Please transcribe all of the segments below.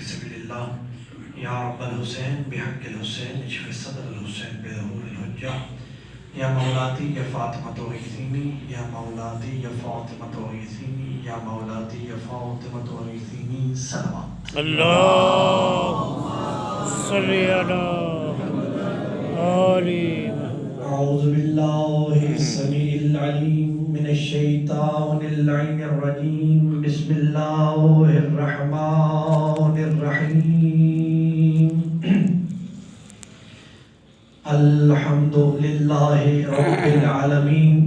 سبيل الله يا رب الحسين بحق الحسين اشف صدر الحسين بظهور الحجة يا مولاتي يا فاطمة اغيثيني يا مولاتي يا فاطمة اغيثيني يا مولاتي يا فاطمة اغيثيني صلوات اللهم صل على آل أعوذ بالله السميع العليم من الشيطان اللعين الرجيم بسم الله الرحمن الرحيم الحمد لله رب العالمين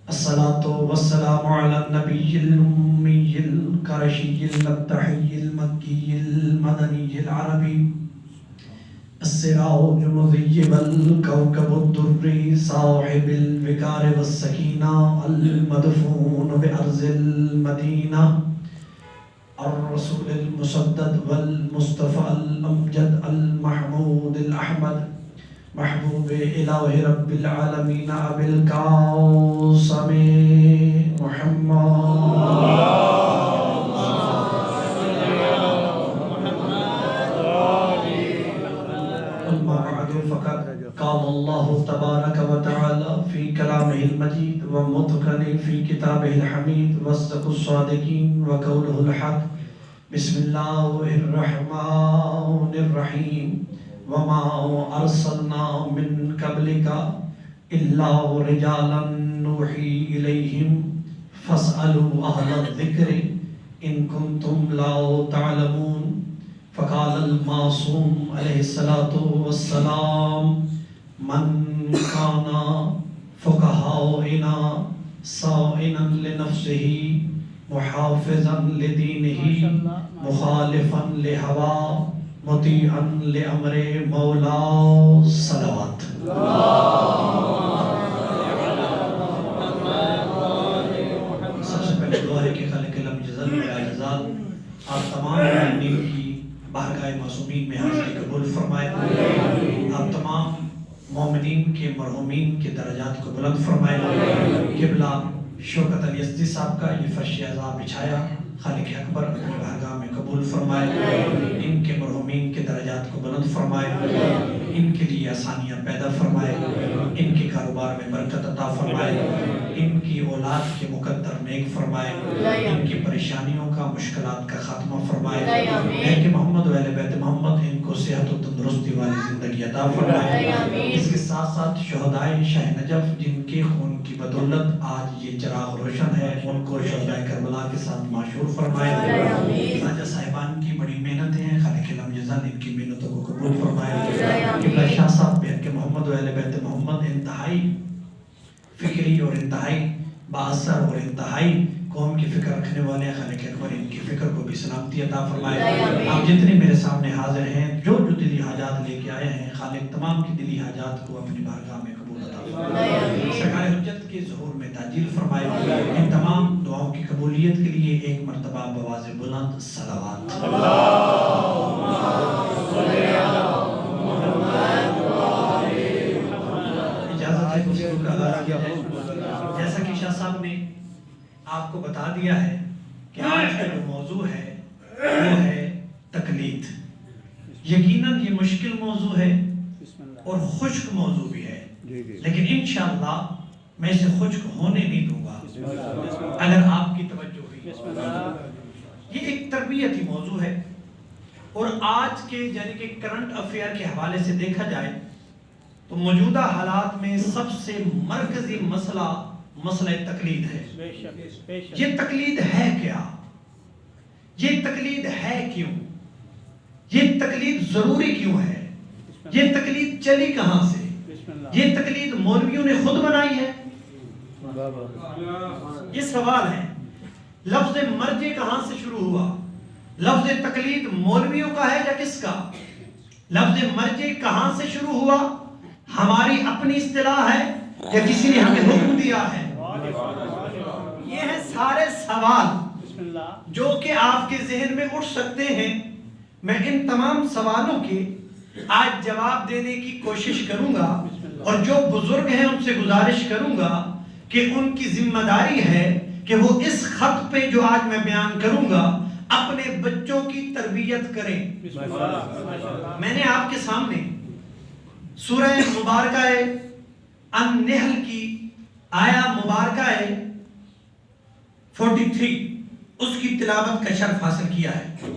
الصلاة والسلام على النبي الأمي القرشي المبتحي المكي المدني العربي السراج المضيب الكوكب الدري صاحب الوقار والسكينة المدفون بأرض المدينة الرسول المسدد والمصطفى الأمجد المحمود الأحمد محبوب إله رب العالمين أبي القاسم محمد قال الله تبارك وتعالى في كلامه المجيد ومتقن في كتابه الحميد واصدق الصادقين وقوله الحق بسم الله الرحمن الرحيم وما أرسلنا من قبلك إلا رجالا نوحي إليهم فاسألوا أهل الذكر إن كنتم لا تعلمون فقال المعصوم عليه الصلاة والسلام من كان فقهاؤنا صائنا لنفسه محافظا لدينه مخالفا لهوى مطيعا لأمر مولا صلوات سب سے پہلے دعا ہے کہ خالق لم یزل ولا یزال آپ تمام مومنین کی بارگاہ معصومین میں حاضری قبول فرمائے آپ تمام مومنین کے مرحومین کے درجات کو بلند فرمائے قبلہ شوکت علی ازدی صاحب کا یہ فرش عذاب بچھایا خالق اکبر اپنی بارگاہ میں قبول فرمائے ان کے مرحومین کے درجات کو بلند فرمائے ان کے لیے آسانیاں پیدا فرمائے ان کے کاروبار میں برکت عطا فرمائے ان کی اولاد کے مقدر نیک فرمائے ان کی پریشانیوں کا مشکلات کا خاتمہ فرمائے کہ محمد و اہل بیت محمد ان کو صحت و تندرستی والی زندگی عطا فرمائے اس کے ساتھ ساتھ شہدائے شاہ نجف جن کے خون کی بدولت آج یہ چراغ روشن ہے ان کو شہدائے کربلا کے ساتھ معشور فرمائے راجہ صاحبان کی بڑی محنتیں ہیں خالق لم یزل ان کی محنتوں کو قبول فرمائے قبلہ شاہ صاحب بہن کے محمد و اہل بیت محمد انتہائی فکری اور انتہائی بااثر اور انتہائی قوم کی فکر رکھنے والے ہیں خالق اکبر ان کی فکر کو بھی سلامتی عطا فرمائے آپ جتنے میرے سامنے حاضر ہیں جو دلی حاجات لے کے آئے ہیں خالق تمام کی دلی حاجات کو اپنی بارگاہ میں قبول عطا فرمائے سرکار حجت کے ظہور میں تعجیل فرمائے ان تمام دعاؤں کی قبولیت کے لیے ایک مرتبہ بواز بلند صلوات اجازت ہے گفتگو کا آغاز کیا جائے جیسا کہ شاہ صاحب نے آپ کو بتا دیا ہے کہ آج کا جو موضوع ہے وہ ہے تقلید یقیناً یہ مشکل موضوع ہے اور خشک موضوع بھی ہے لیکن انشاءاللہ میں اسے خشک ہونے نہیں دوں گا اگر آپ کی توجہ ہوئی یہ ایک تربیتی موضوع ہے اور آج کے یعنی کہ کرنٹ افیئر کے حوالے سے دیکھا جائے تو موجودہ حالات میں سب سے مرکزی مسئلہ تقلید ہے یہ تقلید ہے کیا یہ تقلید ہے کیوں یہ تقلید ضروری کیوں ہے یہ تقلید چلی کہاں سے یہ تقلید مولویوں نے خود بنائی ہے یہ سوال ہے لفظ مرجع کہاں سے شروع ہوا لفظ تقلید مولویوں کا ہے یا کس کا لفظ مرجع کہاں سے شروع ہوا ہماری اپنی اصطلاح ہے یا کسی نے ہمیں حکم دیا ہے یہ ہیں سارے سوال جو کہ آپ کے ذہن میں اٹھ سکتے ہیں میں ان تمام سوالوں کے آج جواب دینے کی کوشش کروں گا اور جو بزرگ ہیں ان سے گزارش کروں گا کہ ان کی ذمہ داری ہے کہ وہ اس خط پہ جو آج میں بیان کروں گا اپنے بچوں کی تربیت کریں. میں نے آپ کے سامنے سورہ مبارکہ النحل کی آیا مبارکہ 43 اس کی تلاوت کا شرف حاصل کیا ہے.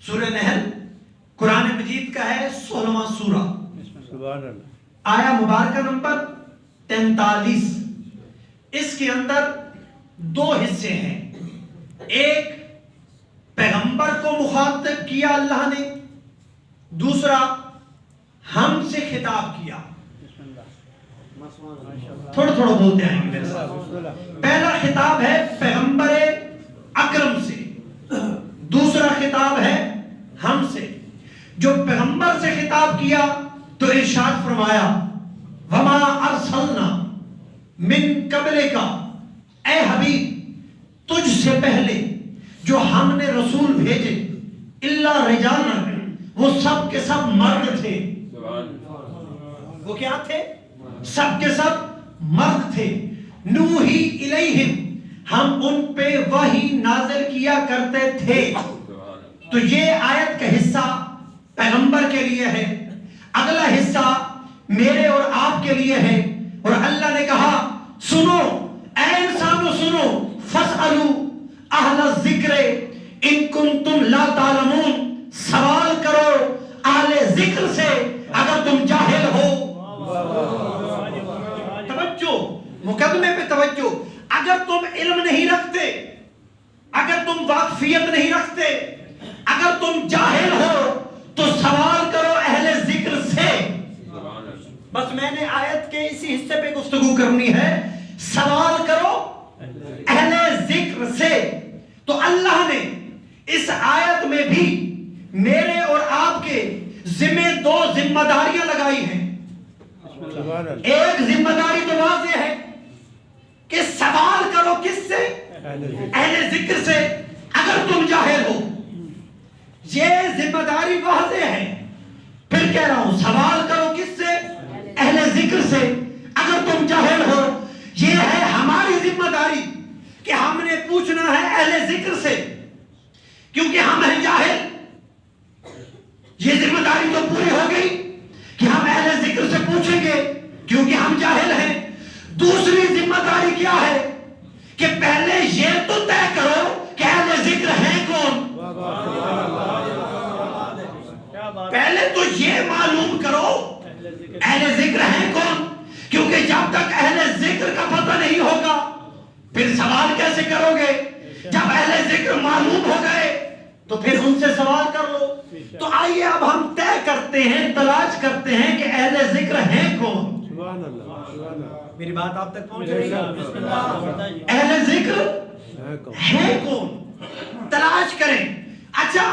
سورہ نحل قرآن مجید کا ہے 16واں سورہ، آیا مبارکہ نمبر 43. اس کے اندر دو حصے ہیں. ایک پیغمبر کو مخاطب کیا اللہ نے، دوسرا ہم سے خطاب کیا. تھوڑا تھوڑا بولتے آئیں گے میرے ساتھ. پہلا خطاب ہے پیغمبر اکرم سے، دوسرا خطاب ہے ہم سے. جو پیغمبر سے خطاب کیا تو ارشاد فرمایا وما ارسلنا من قبلک، اے حبیب تجھ سے پہلے جو ہم نے رسول بھیجے الا رجالا، وہ سب کے سب مرد تھے. وہ کیا تھے؟ سب کے سب مرد تھے. نوحی الیہم، ہم ان پہ وحی نازل کیا کرتے تھے. تو یہ آیت کا حصہ پیغمبر کے لیے ہے، اگلا حصہ میرے اور آپ کے لیے ہے. اور اللہ نے کہا سنو اے انسانو سنو، فاسألوا اہل الذکر ان کنتم لا تعلمون، سوال کرو اہل ذکر سے اگر تم جاہل ہو. توجہ، مقدمے پہ توجہ. اگر تم علم نہیں رکھتے، اگر تم واقفیت نہیں رکھتے، اگر تم جاہل ہو تو سوال کرو اہل ذکر سے. بس میں نے آیت کے اسی حصے پہ گفتگو کرنی ہے. سوال کرو اہل ذکر سے. تو اللہ نے اس آیت میں بھی میرے اور آپ کے ذمہ دو ذمہ داریاں لگائی ہیں. ایک ذمہ داری تو واضح ہے کہ سوال کرو کس سے؟ اہل ذکر سے اگر تم جاہل ہو. یہ ذمہ داری واضح ہے. پھر کہہ رہا ہوں سوال کرو کس سے؟ اہل ذکر سے اگر تم جاہل ہو. یہ ہے ہماری ذمہ داری کہ ہم نے پوچھنا ہے اہل ذکر سے، کیونکہ ہم ہیں جاہل. یہ ذمہ داری تو پوری ہو گئی کہ ہم اہل ذکر سے پوچھیں گے کیونکہ ہم جاہل ہیں. دوسری ذمہ داری کیا ہے کہ پہلے یہ تو طے کرو کہ اہل ذکر ہیں کون. پہلے تو یہ معلوم کرو اہل ذکر ہیں کون، کیونکہ جب تک اہل ذکر کا پتہ نہیں ہوگا پھر سوال کیسے کرو گے. جب اہل ذکر معلوم ہو گئے تو پھر ان سے سوال کر لو. تو آئیے اب ہم طے کرتے ہیں، تلاش کرتے ہیں کہ اہل ذکر ہیں کون. میری بات آپ تک پہنچ رہی ہے؟ اہل ذکر ہیں کون، تلاش کریں. اچھا،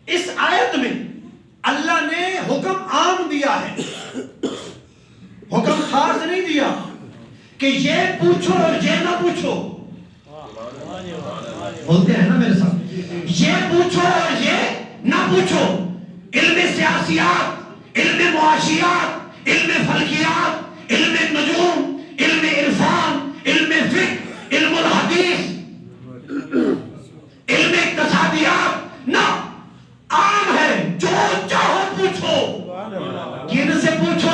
اس آیت میں اللہ نے حکم عام دیا ہے، حکم خاص نہیں دیا کہ یہ پوچھو اور یہ نہ پوچھو. بولتے ہیں نا میرے ساتھ، یہ پوچھو اور یہ نہ پوچھو. علم سیاسیات، علم معاشیات، علم فلکیات، علم نجوم، علم عرفان، علم فقہ، علم الحدیث، علم اقتصادیات نہ، عام ہے. جو چاہو پوچھو. کن سے پوچھو؟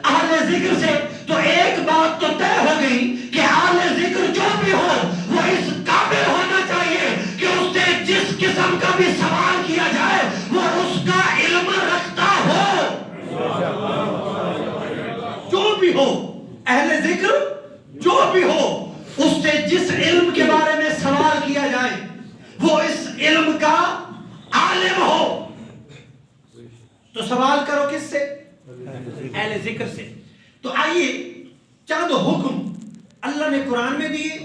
اہل ذکر سے. تو ایک بات تو طے ہو گئی کہ اہل ذکر جو بھی ہو وہ اس قابل ہونا چاہیے کہ اس سے جس قسم کا بھی سوال کیا جائے وہ اس کا علم رکھتا ہو. جو بھی ہو، اہل ذکر جو بھی ہو، اس سے جس علم کے بارے میں سوال کیا جائے وہ اس علم کا عالم ہو. تو سوال کرو کس سے؟ اہل ذکر سے. تو آئیے چند حکم اللہ نے قرآن میں دیے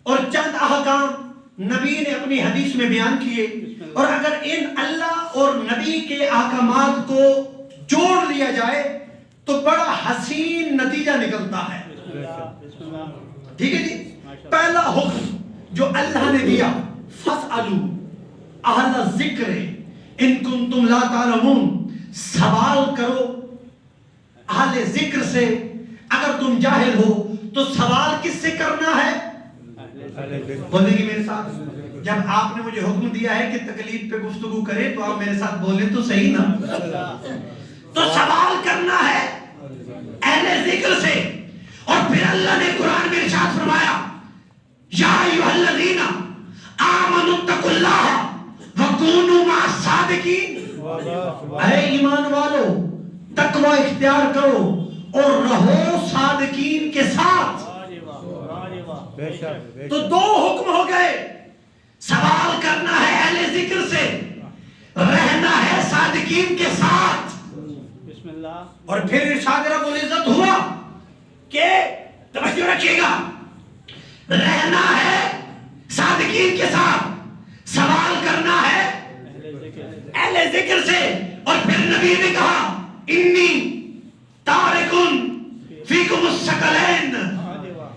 اور چند احکام نبی نے اپنی حدیث میں بیان کیے، اور اگر ان اللہ اور نبی کے احکامات کو جوڑ لیا جائے تو بڑا حسین نتیجہ نکلتا ہے. ٹھیک ہے جی. پہلا حکم جو اللہ نے دیا، فاسألوا اہل الذکر ان کنتم لا تعلمون، سوال کرو اہل ذکر سے اگر تم جاہل ہو. تو سوال کس سے کرنا ہے؟ بولیں گے میرے ساتھ، جب آپ نے مجھے حکم دیا ہے کہ تکلیف پہ گفتگو کرے تو آپ میرے ساتھ بولیں تو صحیح نا. تو سوال کرنا ہے اہل ذکر سے. اور پھر اللہ نے قرآن میں ارشاد فرمایا یا ایھا الذین آمنوا اتقوا اللہ وکونوا مع الصادقین. اے ایمان والو تقوی اختیار کرو اور رہو صادقین کے ساتھ. تو دو حکم ہو گئے. سوال کرنا ہے اہل ذکر سے, رہنا ہے صادقین کے ساتھ. بسم اللہ. اور پھر ارشاد رب العزت ہوا کہ توجہ رکھیے گا, رہنا ہے صادقین کے ساتھ, سوال کرنا ہے اہل ذکر سے. اور پھر نبی نے کہا انی تارکن فیکم الثقلین,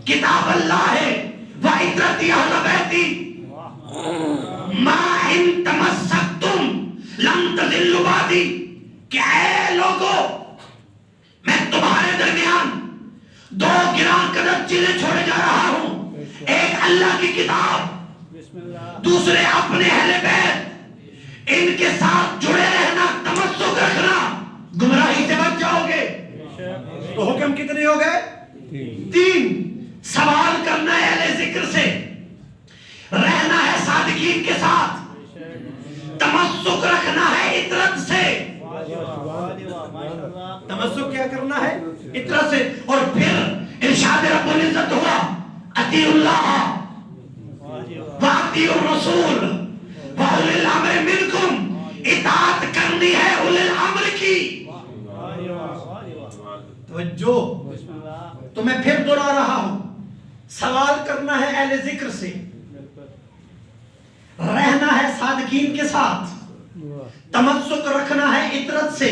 کتاب اللہ ہے وعطرتی اہل بیتی ما ان تمسکتم لن تضلوا بعدی. کہ اے لوگو میں تمہارے درمیان دو گراں قدر چیزیں چھوڑے جا رہا ہوں, ایک اللہ کی کتاب, دوسرے اپنے اہل بیت. ان کے ساتھ جڑے رہنا, تمسک رکھنا, گمراہی سے بچ جاؤ گے. تو حکم کتنے ہو گئے؟ 3. سوال کرنا ہے اہل ذکر سے, رہنا ہے صادقین کے ساتھ, تمسک رکھنا ہے عطرت سے. تمسک کیا کرنا ہے؟ عطرت سے. اور پھر ارشاد رب العزت ہوا اطیعوا اللہ واطیعوا الرسول واولی الامر منکم. اطاعت کرنی ہے اولی الامر کی. توجہ. تو میں پھر دہرا رہا ہوں, سوال کرنا ہے اہل ذکر سے, رہنا ہے صادقین کے ساتھ, تمسک رکھنا ہے عطرت سے,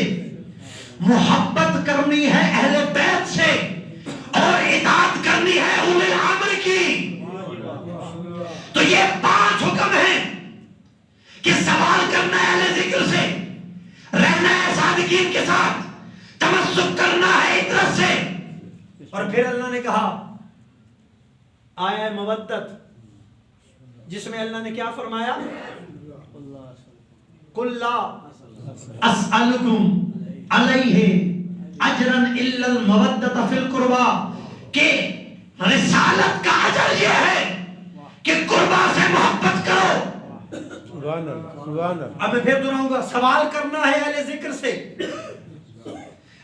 محبت کرنی ہے اہل بیت سے, اور اطاعت کرنی ہے اولی الامر کی. تو یہ 5 حکم ہیں کہ سوال کرنا ہے اہل ذکر سے, رہنا ہے صادقین کے ساتھ, تمسک کرنا ہے عطرت سے. اور پھر اللہ نے کہا آیا مودت, جس میں اللہ نے کیا فرمایا قل لا اسألکم علیہ اجرا الا المودۃ فی القربى, کہ رسالت کا اجر یہ ہے کہ قربا سے محبت کرو. اب میں پھر دہراؤں گا, سوال کرنا ہے اہل ذکر سے,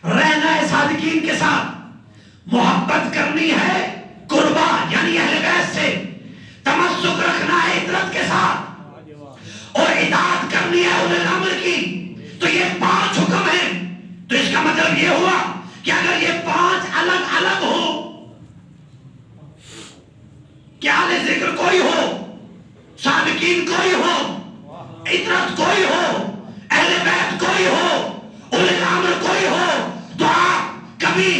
رہنا ہے صادقین کے ساتھ, محبت کرنی ہے قربا یعنی اہل بیت سے, تمسک رکھنا ہے عطرت کے ساتھ, اور اطاعت کرنی ہے اولی الامر کی. تو یہ 5 حکم ہیں. تو اس کا مطلب یہ ہوا کہ اگر یہ 5 الگ الگ ہو, کہ اہل ذکر کوئی ہو, صادقین کوئی ہو, عطرت کوئی ہو, اہل بیت کوئی ہو, اولی الامر کوئی ہو, تو آپ کبھی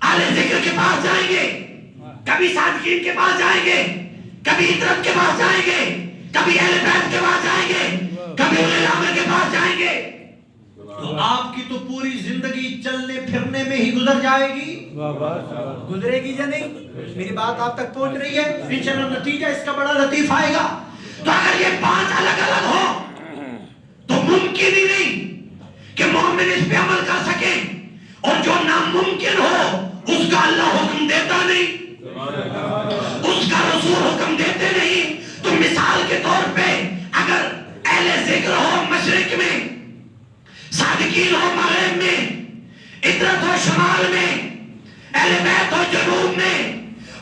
اہل ذکر کے پاس جائیں گے, کبھی صادقین کے پاس جائیں گے, کبھی عطرت کے پاس جائیں گے, کبھی اہل بیت کے پاس جائیں گے, کبھی اولی الامر کے پاس جائیں گے. تو آپ کی تو پوری زندگی چلنے پھرنے میں ہی گزر جائے گی. گزرے گی یا نہیں؟ میری بات آپ تک پہنچ رہی ہے؟ انشاءاللہ نتیجہ اس کا بڑا لطیف آئے گا. تو اگر یہ 5 الگ الگ ہو تو ممکن ہی نہیں کہ مومن اس پہ عمل کر سکے, اور جو ناممکن ہو اس کا اللہ حکم دیتا نہیں, اس کا رسول حکم دیتے نہیں. تو مثال کے طور پہ اگر اہل ذکر ہو مشرق میں, صادقین ہو مغرب میں, عطرت ہو شمال میں, اہل بیت ہو جنوب میں,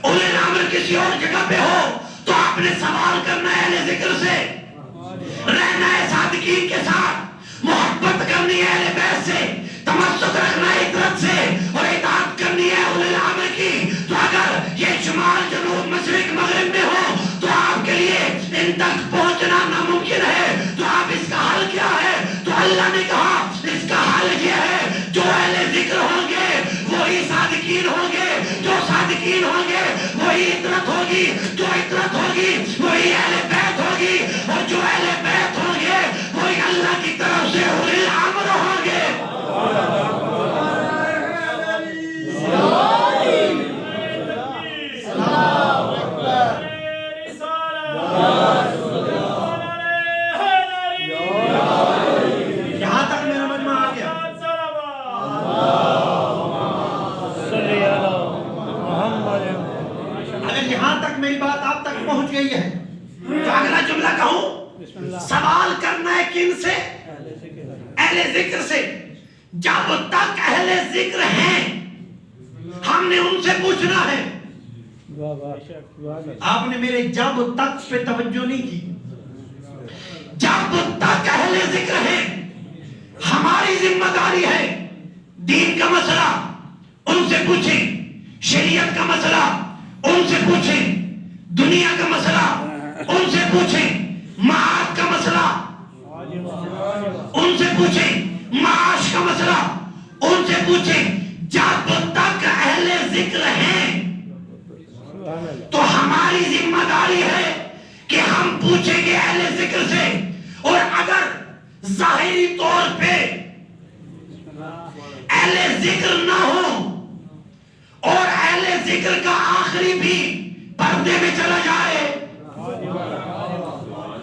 اولی الامر کسی اور جگہ پہ ہو, تو آپ نے سوال کرنا ہے اہل ذکر سے, رہنا ہے صادقین کے ساتھ, محبت کرنی ہے اہل بیت سے, تمسک رکھنا ہے عطرت سے, اور اطاعت کرنی ہے اولی الامر کی. تو اگر یہ شمال جنوب مشرق مغرب میں ہو تو آپ کے لیے ان تک پہنچنا ناممکن ہے. تو آپ اس کا حل کیا ہے؟ تو اللہ نے کہا اس کا حل یہ ہے, جو اہل ذکر ہوں گے وہی صادقین ہوں گے, جو صادقین ہوں گے وہی عطرت ہوگی, جو عطرت ہوگی وہی اہل بیت ہوگی, اور جو اہل بیت ہوں گے وہی اللہ کی طرف سے اولی الامر ہوں گے. اللہ گئی ہے. تو اگلا جملہ کہوں، سوال کرنا ہے کن سے؟ اہل ذکر سے. جب تک اہل ذکر ہیں ہم نے ان سے پوچھنا ہے. آپ نے میرے جب تک پہ توجہ نہیں کی. جب تک اہل ذکر ہیں ہماری ذمہ داری ہے دین کا مسئلہ ان سے پوچھیں، شریعت کا مسئلہ ان سے پوچھیں، دنیا کا مسئلہ ان سے پوچھیں، معاد کا مسئلہ ان سے پوچھیں، معاش کا مسئلہ ان سے پوچھیں. جب تک اہل ذکر ہیں تو ہماری ذمہ داری ہے کہ ہم پوچھیں گے اہل ذکر سے. اور اگر ظاہری طور پہ اہل ذکر نہ ہو اور اہل ذکر کا آخری بھی پردے میں چلا جائے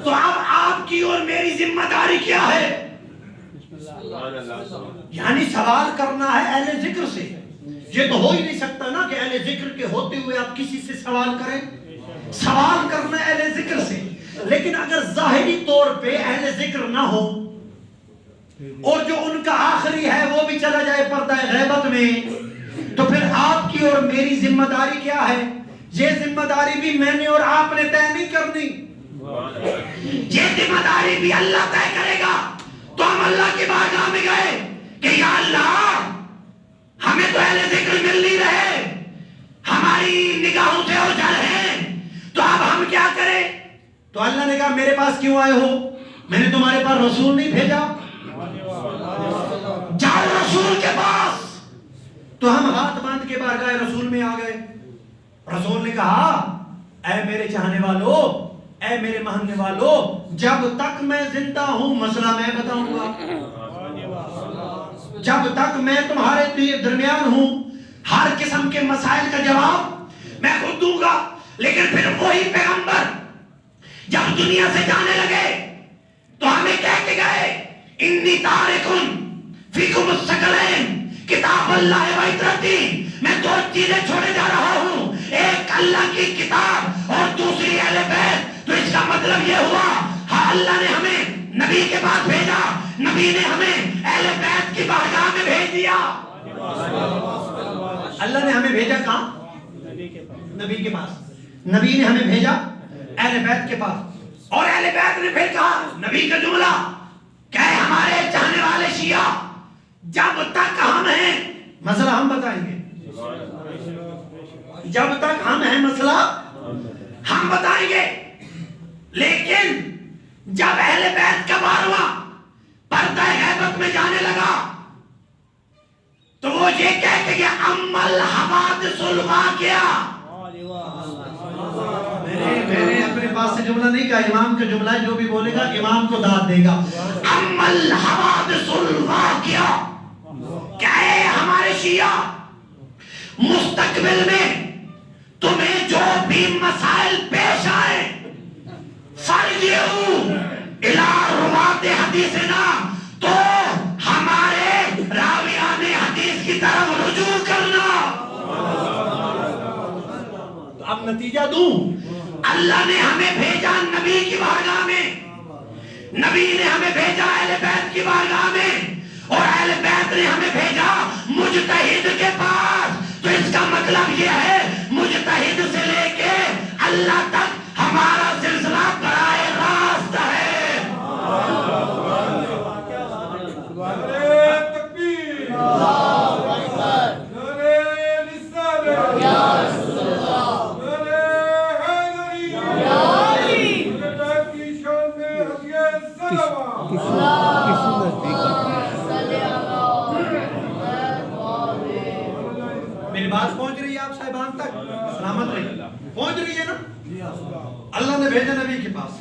تو اب آپ کی اور میری ذمہ داری کیا ہے؟ یعنی سوال کرنا ہے اہل ذکر سے. یہ تو ہو ہی نہیں سکتا نا کہ اہل ذکر کے ہوتے ہوئے آپ کسی سے سوال کریں. سوال کرنا ہے اہل ذکر سے. لیکن اگر ظاہری طور پہ اہل ذکر نہ ہو اور جو ان کا آخری ہے وہ بھی چلا جائے پردہ غیبت میں تو پھر آپ کی اور میری ذمہ داری کیا ہے؟ یہ ذمہ داری بھی میں نے اور آپ نے طے نہیں کرنی. یہ ذمہ داری بھی اللہ طے کرے گا. تو ہم اللہ کی بارگاہ میں گئے کہ یا اللہ ہمیں تو اہل ذکر مل نہیں رہے، ہماری نگاہوں سے اوجھل ہیں، تو اب ہم کیا کریں؟ تو اللہ نے کہا میرے پاس کیوں آئے ہو؟ میں نے تمہارے پاس رسول نہیں بھیجا؟ جاؤ رسول کے پاس. تو ہم ہاتھ باندھ کے بارگاہ رسول میں آ گئے. رسول نے کہا اے میرے چاہنے والو، اے میرے ماننے والو، جب تک میں زندہ ہوں مسئلہ میں بتاؤں گا. جب تک میں تمہارے درمیان ہوں ہر قسم کے مسائل کا جواب میں خود دوں گا. لیکن پھر وہی پیغمبر جب دنیا سے جانے لگے تو ہمیں کہہ کے گئے انی تارکن فیکم الثقلین کتاب اللہ و عترتی. میں دو چیزیں چھوڑے جا رہا ہوں، ایک اللہ کی کتاب اور دوسری اہل بیت. تو اس کا مطلب یہ ہوا ہاں اللہ نے ہمیں نبی کے پاس بھیجا، نبی نے ہمیں اہل بیت کی بارگاہ میں بھیج دیا. اللہ نے ہمیں بھیجا کہاں؟ نبی کے پاس. نبی نے ہمیں بھیجا اہل بیت کے پاس. اور اہل بیت نے پھر کہا نبی کا جملہ کہ ہمارے چاہنے والے شیعہ جب تک ہم ہیں مسئلہ ہم بتائیں گے. جب تک ہم ہیں مسئلہ ہم بتائیں گے. لیکن جب اہل بیت کا بارواں پردہ غیبت میں جانے لگا تو وہ یہ کہہ کے گیا امل حوادث الواقعہ. میں نے اپنے پاس سے جملہ نہیں کہا، امام کا جملہ ہے، جو بھی بولے گا امام کو داد دے گا. امل حوادث الواقعہ کیا ہے ہمارے شیعہ مستقبل میں تمہیں جو بھی مسائل پیش آئے فرجعوا الی روات حدیثنا، تو ہمارے راویان حدیث کی طرف رجوع کرنا. اب نتیجہ دوں، اللہ نے ہمیں بھیجا نبی کی بارگاہ میں، نبی نے ہمیں بھیجا اہل بیت کی بارگاہ میں، اور اہل بیت نے ہمیں بھیجا مجتہد کے پاس. تو اس کا مطلب یہ ہے مجتہد سے لے کے اللہ تک ہمارا سلسلہ براہ راست ہے. میری بات پہنچ رہی ہے آپ صاحبان تک؟ سلامت رہی، پہنچ رہی ہے نا؟ اللہ نے بھیجا نبی کے پاس.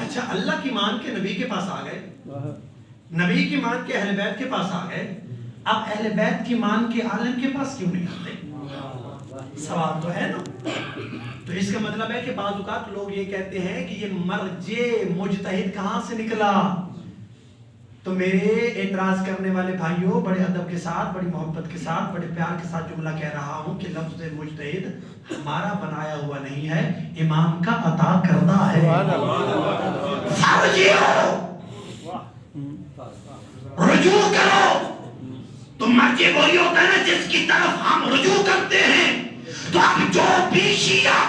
اچھا اللہ کی مان کے نبی کے پاس آ گئے، نبی کی مان کے اہل بیت کے پاس آ گئے. اب اہل بیت کی مان کے عالم کے پاس کیوں نہیں آتے؟ سوال تو ہے نا. تو اس کا مطلب ہے کہ بعض اوقات لوگ یہ کہتے ہیں کہ یہ مرجع مجتہد کہاں سے نکلا؟ تو میرے اعتراض کرنے والے بھائیوں، بڑے ادب کے ساتھ، بڑی محبت کے ساتھ، بڑے پیار کے ساتھ جملہ کہہ رہا ہوں کہ لفظ مجتہد ہمارا بنایا ہوا نہیں ہے، امام کا عطا کردہ ہے۔ رجوع کرو۔ تو مرجع وہی ہوتا ہے نا جس کی طرف ہم رجوع کرتے ہیں۔ تو اب جو بھی شیعہ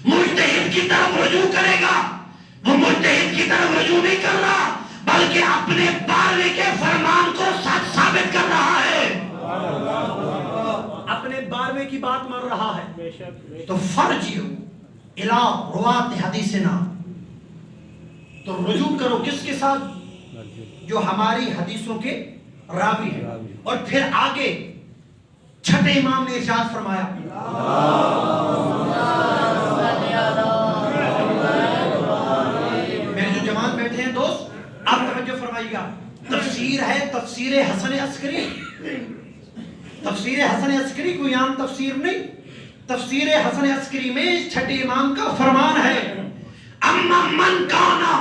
مجتہد کی طرف رجوع کرے گا، وہ مجتہد کی طرف رجوع نہیں کر رہا، بلکہ اپنے 12ویں کے فرمان کو سچ ثابت کر رہا ہے، اپنے 12ویں کی بات مان رہا ہے۔ تو فرجعوا الی رواة حدیثنا، تو رجوع کرو کس کے ساتھ؟ جو ہماری حدیثوں کے راوی ہیں۔ اور پھر آگے چھٹے امام نے ارشاد فرمایا، میرے جو جوان بیٹھے ہیں دوست، آپ توجہ فرمائیے گا، تفسیر ہے تفسیر حسن عسکری۔ تفسیر حسن عسکری کوئی عام تفسیر نہیں، تفسیر حسن عسکری میں چھٹے امام کا فرمان ہے، اما من کانا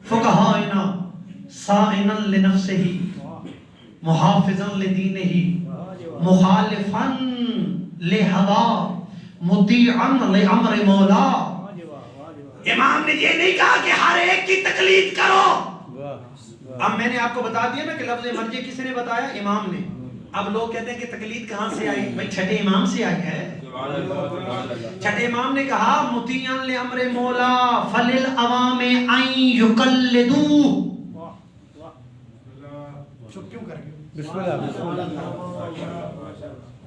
فقہائنا صائنا لنفسہ محافظا لدینہ مخالفا لہوا مطیعا لامر مولا۔ امام نے یہ نہیں کہا کہ ہر ایک کی تقلید کرو۔ اب میں نے آپ کو بتا دیا نا کہ لفظ مرجع کس نے بتایا؟ امام نے۔ اب لوگ کہتے ہیں کہ تقلید کہاں سے آئی؟ بھائی چھٹے امام سے آئی ہے۔ چھٹے امام نے کہا مطیعا لامر مولا فللعوام ان یقلدوا۔ چپ کیوں کر گئے؟ بسم اللہ۔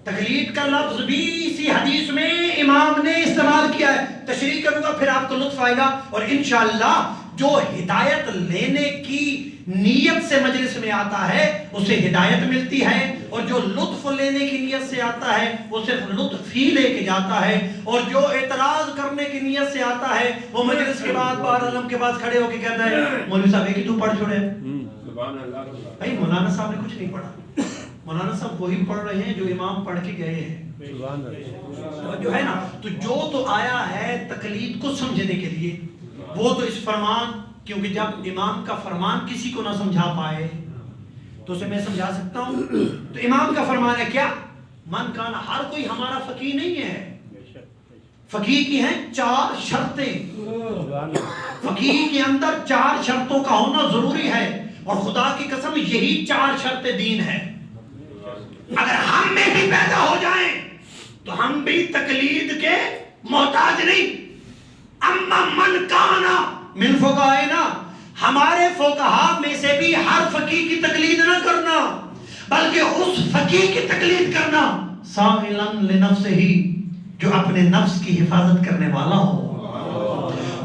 تقلید کا لفظ بھی اسی حدیث میں امام نے استعمال کیا ہے۔ تشریح کروں گا پھر آپ کو لطف آئے گا، اور انشاءاللہ جو ہدایت لینے کی نیت سے مجلس میں آتا ہے اسے ہدایت ملتی ہے، اور جو لطف لینے کی نیت سے آتا ہے وہ صرف لطف ہی لے کے جاتا ہے، اور جو اعتراض کرنے کی نیت سے آتا ہے وہ مجلس کے بعد بار علم کے پاس کھڑے ہو کے کہتا ہے مولوی صاحب ایک ہی تو پڑھ چھوڑے۔ بھائی مولانا صاحب نے کچھ نہیں پڑھا، مولانا صاحب وہی پڑھ رہے ہیں جو امام پڑھ کے گئے ہیں، جو ہے نا۔ تو جو تو آیا ہے تقلید کو سمجھنے کے لیے، وہ تو اس فرمان، کیونکہ جب امام کا فرمان کسی کو نہ سمجھا پائے تو اسے میں سمجھا سکتا ہوں۔ تو امام کا فرمان ہے کیا؟ من کان، ہر کوئی ہمارا فقیہ نہیں ہے، فقیہ کی ہیں 4 شرطیں، فقیہ کے اندر 4 شرطوں کا ہونا ضروری ہے، اور خدا کی قسم یہی 4 شرطیں دین ہے۔ اگر ہم میں بھی پیدا ہو جائیں تو ہم بھی تقلید کے محتاج نہیں۔ اما من کانا من فقہائنا، ہمارے فقہا میں سے بھی ہر فقیہ کی تقلید نہ کرنا، بلکہ اس فقیہ کی تقلید کرنا صائلا لنفسہ، جو اپنے نفس کی حفاظت کرنے والا ہو،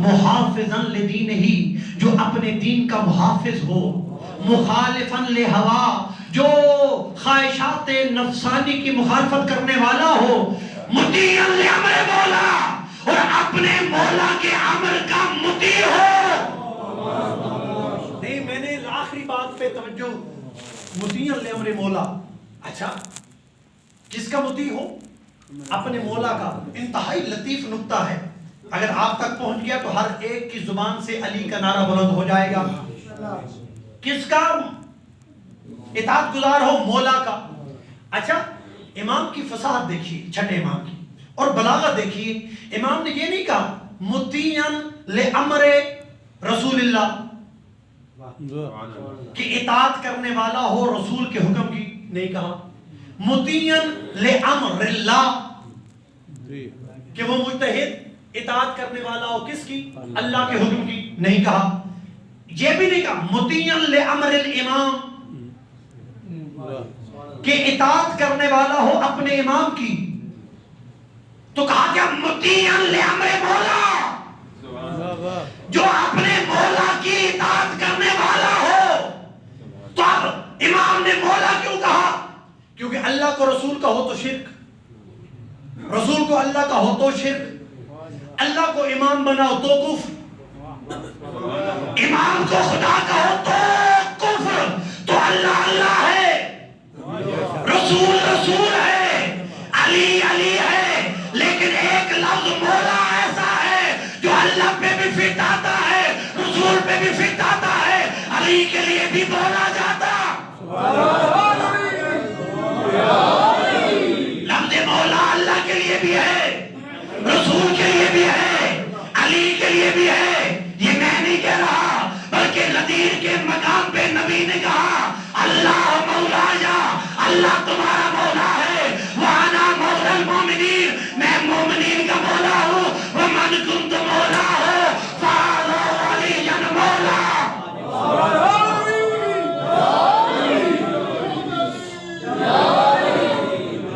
محافظا لدینہ، جو اپنے دین کا محافظ ہو، مخالفا لہوا، جو خواہشات نفسانی کی مخالفت کرنے والا ہو، مطیعا لامر مولا، اور اپنے مولا کے امر کا مطیع ہو۔ نہیں، میں نے آخری بات پہ توجہ، مطیعا لامر مولا، اچھا کس کا مطیع ہو؟ اپنے مولا کا۔ انتہائی لطیف نکتہ ہے، اگر آپ تک پہنچ گیا تو ہر ایک کی زبان سے علی کا نعرہ بلند ہو جائے گا۔ کس کا اطاعت گزار ہو؟ مولا کا۔ اچھا امام کی فصاحت دیکھیے، چھٹے امام کی، اور بلاغت دیکھیے، امام نے یہ نہیں کہا مطیعا لامر رسول اللہ کہ اطاعت کرنے والا ہو رسول کے حکم کی، نہیں کہا مطیعا لامر اللہ کہ وہ مجتہد اطاعت کرنے والا ہو کس کی؟ اللہ کے حکم کی، نہیں کہا۔ یہ بھی نہیں کہا مطیعا لامر الامام کہ اطاعت کرنے والا ہو اپنے امام کی، تو کہا کیا مطیعا لامر مولا، جو اپنے مولا کی اطاعت کرنے والا ہو۔ تو اب امام نے مولا کیوں کہا؟ کیونکہ اللہ کو رسول کا ہو تو شرک، رسول کو اللہ کا ہو تو شرک، اللہ کو امام بناؤ تو کفر، امام کو خدا کا ہو تو کفر۔ تو اللہ اللہ ہے، رسول رسول ہے، علی علی ہے، لیکن ایک لفظ مولا ایسا ہے جو اللہ پہ بھی فٹ آتا ہے، رسول پہ بھی فٹ آتا ہے، ولی کے لیے بھی بولا جاتا. لفظ مولا اللہ کے لیے بھی ہے, رسول کے لیے بھی ہے, علی کے لیے بھی ہے. یہ میں نہیں کہہ رہا, بلکہ غدیر کے مقام پہ نبی نے کہا اللہ مولا یا اللہ تمہارا مولا ہے, وانا مولا المومنین, میں مومنین کا مولا ہوں. ومن کنت مولا ہو فاذا علی مولا.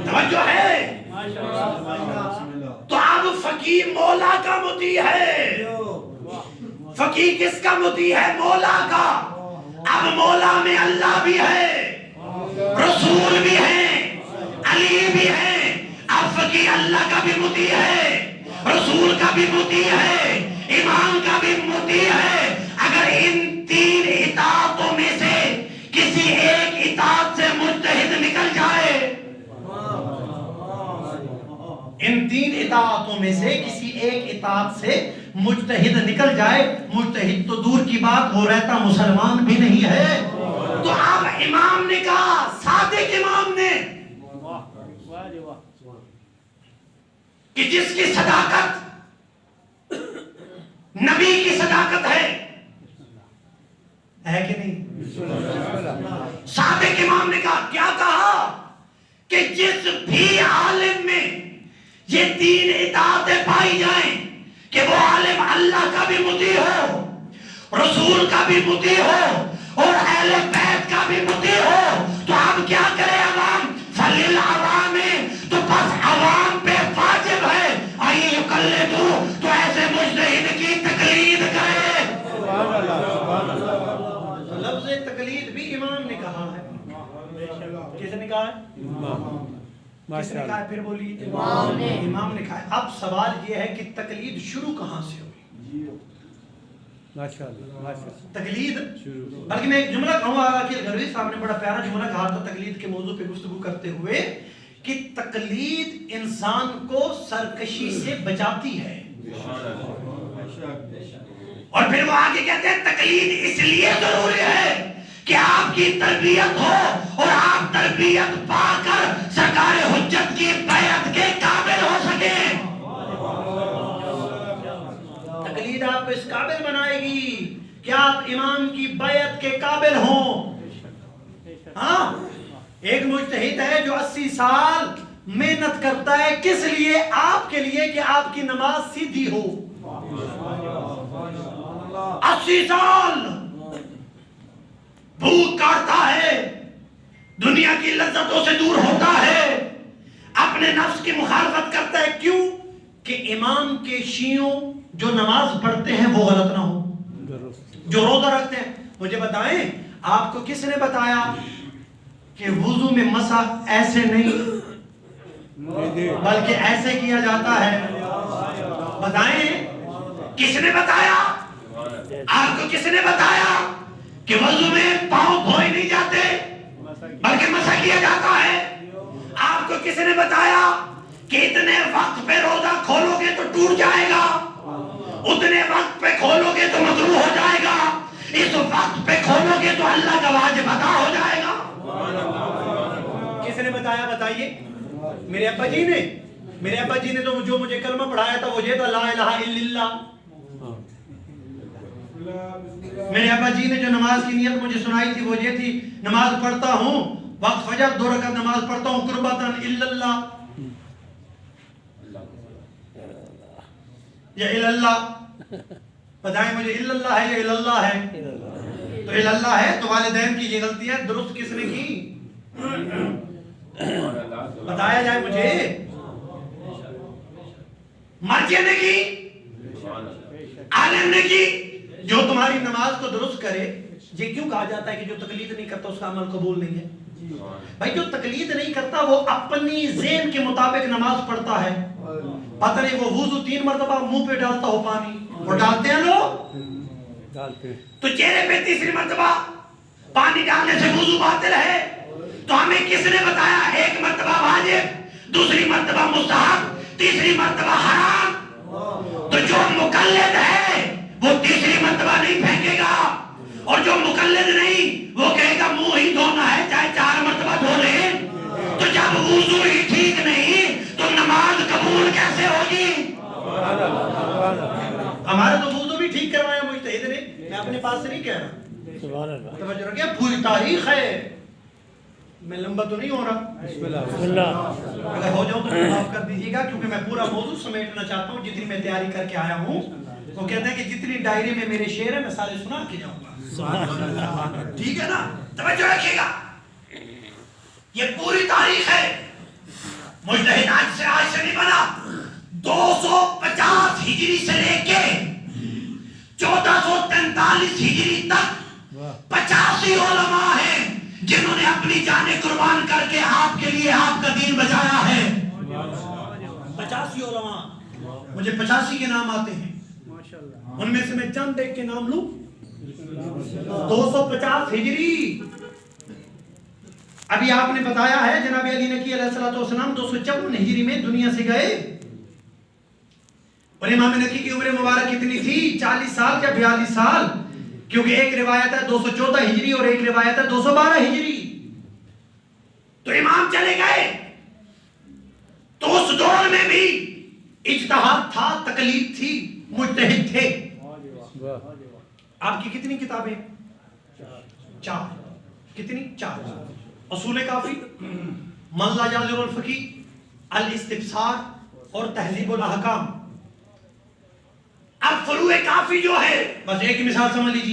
توجہ ہے. تو اب فقیر مولا کا مطیع ہے. فقیر کس کا مطیع ہے؟ مولا کا. اب مولا میں اللہ بھی ہے, رسول بھی ہے, علی بھی ہے. اب فقیر اللہ کا بھی مطیع ہے, رسول کا بھی مطیع ہے, امام کا بھی مطیع ہے. اگر ان تین اطاعتوں میں سے کسی ایک اطاعت سے مجتہد نکل جائے, ان تین اطاعتوں میں سے کسی ایک اطاعت سے مجتہد نکل جائے, مجتہد تو دور کی بات, وہ رہتا مسلمان بھی نہیں ہے. تو اب امام نے کہا, صادق امام نے, کہ جس کی صداقت نبی کی صداقت ہے کہ نہیں؟ صادق امام نے کہا, کیا کہا کہ جس بھی عالم میں یہ تین اطاعتیں پائی جائیں کہ وہ عالم اللہ کا بھی مطیع ہو, رسول کا بھی مطیع ہو, اور اہل بیت کا بھی مطیع ہو, تو اب کیا کرے عوام؟ فللعوام, تو بس عوام پہ واجب ہے ان یقلدوا, تو ایسے مجتہد کی تقلید کرے. لفظ تقلید بھی امام نے کہا ہے. کس نے کہا ہے؟ کس نے کہا ہے؟ پھر بولیے. امام نے کہا ہے. اب سوال یہ ہے کہ تقلید شروع کہاں سے ہوئی؟ تقلید, بلکہ میں ایک جملہ کہوں گا کہ غروی صاحب نے بڑا پیارا جملہ کہا تھا تقلید کے موضوع پہ گفتگو کرتے ہوئے, کہ تقلید انسان کو سرکشی سے بچاتی ہے. اور پھر وہ آگے کہتے ہیں تقلید اس لیے ضروری ہے کہ آپ کی تربیت ہو اور آپ تربیت پا کر سرکار حجت کی بیعت کے قابل ہو سکیں. تقلید آپ کو اس قابل بنائے گی کہ آپ امام کی بیعت کے قابل ہوں. ہاں, ایک مجتہد ہے جو 80 سال محنت کرتا ہے, کس لیے؟ آپ کے لیے, کہ آپ کی نماز سیدھی ہو. 80 سال بھوک کاٹتا ہے, دنیا کی لذتوں سے دور ہوتا ہے, اپنے نفس کی مخالفت کرتا ہے. کیوں؟ کہ امام کے شیعوں جو نماز پڑھتے ہیں وہ غلط نہ ہو, جو روزہ رکھتے ہیں. مجھے بتائیں, آپ کو کس نے بتایا کہ وضو میں مسح ایسے نہیں بلکہ ایسے کیا جاتا ہے؟ بتائیں کس نے بتایا؟ آپ کو کس نے بتایا کہ وضو میں پاؤں دھوئے نہیں جاتے بلکہ مسح کیا جاتا ہے؟ آپ کو کس نے بتایا کہ اتنے وقت پہ روزہ کھولو گے تو ٹوٹ جائے گا, اتنے وقت پہ کھولو گے تو مکروہ ہو جائے گا, اس وقت پہ کھولو گے تو اللہ کا واجب ادا ہو جائے گا؟ کس نے بتایا؟ بتائیے. میرے ابا جی نے تو جو مجھے کلمہ پڑھایا تھا وہ یہ تھا, لا الہ الا اللہ. میرے ابا جی نے جو نماز کی نیت مجھے سنائی تھی وہ یہ تھی, نماز پڑھتا ہوں وقت فجر 2 رکعت نماز پڑھتا ہوں قربتاً الا اللہ, یا الا اللہ. بتائیں مجھے الا اللہ ہے یا الا اللہ ہے؟ تو الا اللہ ہے. تو والدین کی یہ غلطیاں درست کس نے کی؟ بتایا جائے مجھے. مرجع نے کی, عالم نے کی. جو تمہاری نماز کو درست کرے, یہ کیوں کہا جاتا ہے کہ جو تقلید نہیں کرتا اس کا عمل قبول نہیں ہے؟ بھائی جو تقلید نہیں کرتا وہ اپنی ذہن کے مطابق نماز پڑھتا ہے. پتہ نہیں وہ وضو 3 مرتبہ منہ پہ ڈالتا ہو پانی, وہ ڈالتے ہیں لوگ, تو چہرے پہ 3 مرتبہ پانی ڈالنے سے وضو باطل ہے. تو ہمیں کس نے بتایا 1 مرتبہ واجب, 2 مرتبہ مستحب, 3 مرتبہ حرام؟ تو جو مقلد ہے وہ 3 مرتبہ نہیں پھینکے گا, اور جو جو مقلد نہیں وہ کہے گا منہ ہی دھونا ہے چاہے 4 مرتبہ دھو لے. تو جب وضو ہی ٹھیک نہیں تو نماز قبول کیسے ہوگی؟ ہمارا تو وضو بھی ٹھیک کروایا مجتہد نے، میں اپنے پاس سے نہیں کہہ رہا. توجہ رکھیں، پوری تاریخ ہے. میں لمبا تو نہیں ہو رہا، بسم اللہ. اگر ہو جاؤں تو معاف کر دیجیے گا، کیونکہ میں پورا موضوع سمیٹنا چاہتا ہوں. جتنی میں تیاری کر کے آیا ہوں وہ کہتے ہیں کہ جتنی ڈائری میں میرے شعر ہیں میں سارے سنا کے جاؤں گا. ٹھیک ہے نا؟ توجہ رکھیے گا، یہ پوری تاریخ ہے. مجتہد آج سے نہیں بنا. 250 ہجری سے لے کے 1443 ہجری تک 85 علماء ہیں جنہوں نے اپنی جانیں قربان کر کے آپ کے لیے آپ کا دین بچایا ہے. 85 علماء، مجھے 85 کے نام آتے ہیں، ان میں سے میں چند ایک کے نام لوں. 250 ہجری، ابھی آپ نے بتایا ہے جناب علی نقی علیہ السلام 254 ہجری میں دنیا سے گئے. اور امام نقی کی عمر مبارک کتنی تھی؟ 40 سال یا 42 سال، کیونکہ ایک روایت ہے 214 ہجری اور ایک روایت ہے 212 ہجری. تو امام چلے گئے. تو اس دور میں بھی اجتہاد تھا، تقلید تھی، مجتہد تھے. آپ کی کتنی کتابیں؟ 4. کتنی؟ 4. اصول کافی، من لا یعذر الفقی، الاستبصار اور تہذیب الاحکام. اب فروع کافی جو ہے، بس ایک مثال سمجھ لیجیے.